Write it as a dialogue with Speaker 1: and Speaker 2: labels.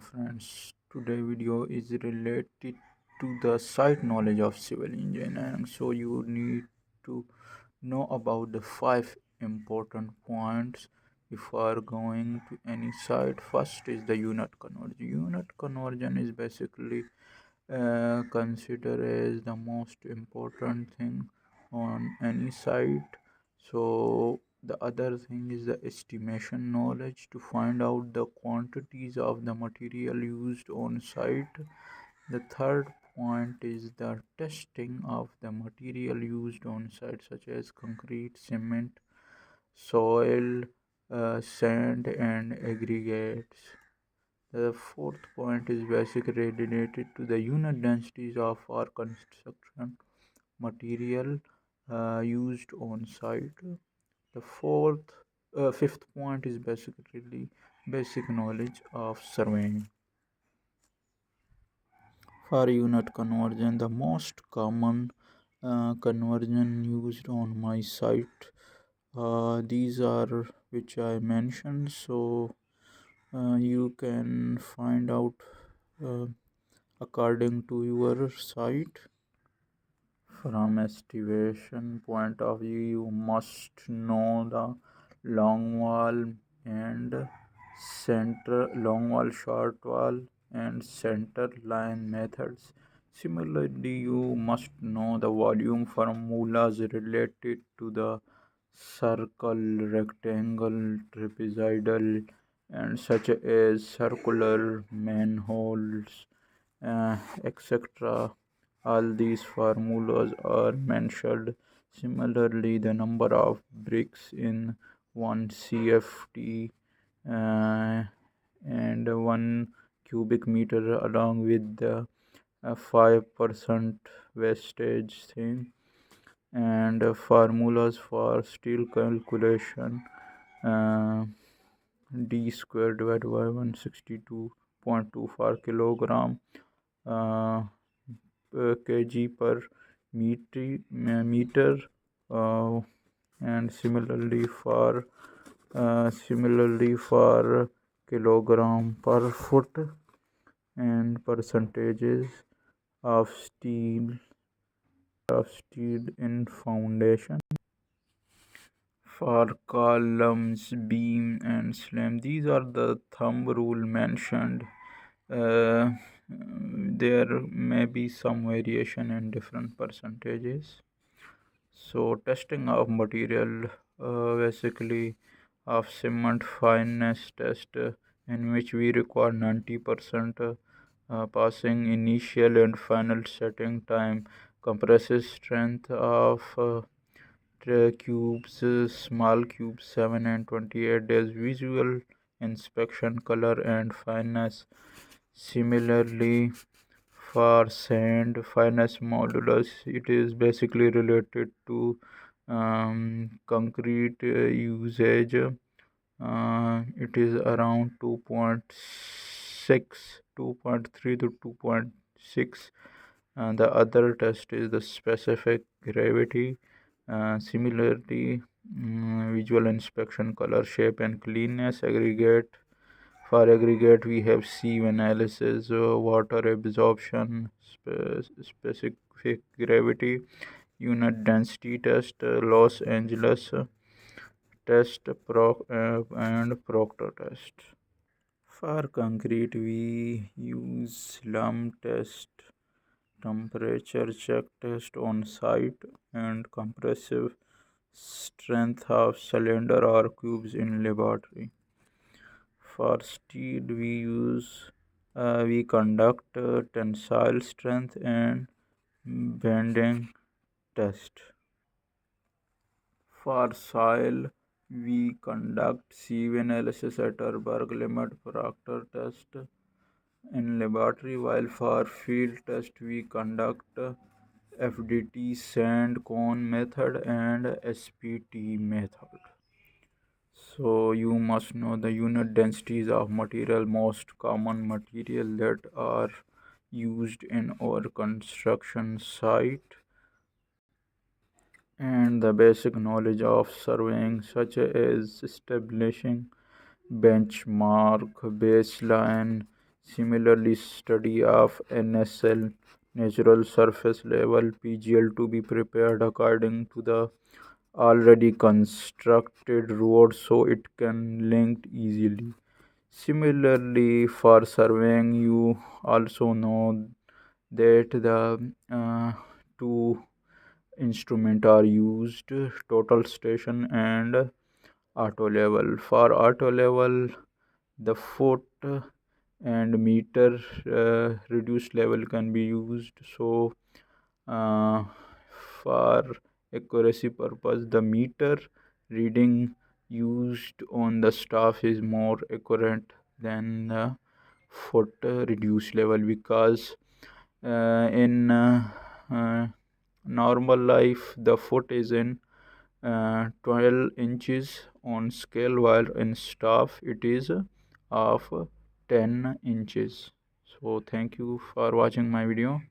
Speaker 1: friends. Today video is related to the site knowledge of civil engineering. So you need to know about the five important points before going to any site. First is the unit conversion. Unit conversion is basically considered as the most important thing on any site. So the other thing is the estimation knowledge to find out the quantities of the material used on site. The third point is the testing of the material used on site, such as concrete, cement, soil, sand, and aggregates. The fourth point is basically related to the unit densities of our construction material used on site. The fifth point is basically basic knowledge of surveying. For unit conversion, the most common conversion used on my site, these are which I mentioned. So you can find out uh, according to your site. From estimation point of view, you must know the long wall and long wall, short wall, and center line methods. Similarly, you must know the volume formulas related to the circle, rectangle, trapezoidal, and such as circular manholes, etc. All these formulas are mentioned. Similarly, the number of bricks in 1 CFT and 1 cubic meter, along with the 5% wastage thing, and formulas for steel calculation. uh, D square divided by 162.24 kilogram uh, kg per meter, uh, and similarly for kilogram per foot, and percentages of steel in foundation for columns, beam, and slam. These are the thumb rule mentioned. uh, there may be some variation in different percentages. So testing of material, basically of cement fineness test, in which we require 90% passing initial and final setting time, compresses strength of cubes, small cubes 7 and 28 days, visual inspection, color and fineness. Similarly, for sand fineness modulus, it is basically related to concrete usage. It is around 2.6, 2.3 to 2.6. And the other test is the specific gravity. Similarly, visual inspection, color, shape, and cleanness. For aggregate, we have sieve analysis, water absorption, specific gravity, unit density test, Los Angeles test, and Proctor test. For concrete, we use slump test, temperature check test on site, and compressive strength of cylinder or cubes in laboratory. For steel, we conduct tensile strength and bending test. For soil, we conduct sieve analysis at Urberg limit Proctor test in laboratory, while for field test we conduct FDT sand cone method and SPT method. So you must know the unit densities of material, most common material that are used in our construction site, and the basic knowledge of surveying, such as establishing benchmark, baseline, Similarly, study of NSL, natural surface level PGL, to be prepared according to the already constructed road so it can link easily. Similarly, for surveying, you also know that the two instruments are used: total station and auto level. For auto level, the foot and meter reduced level can be used. So uh, for accuracy purpose, the meter reading used on the staff is more accurate than the foot reduced level, because in normal life the foot is in 12 inches on scale, while in staff it is of 10 inches. So thank you for watching my video.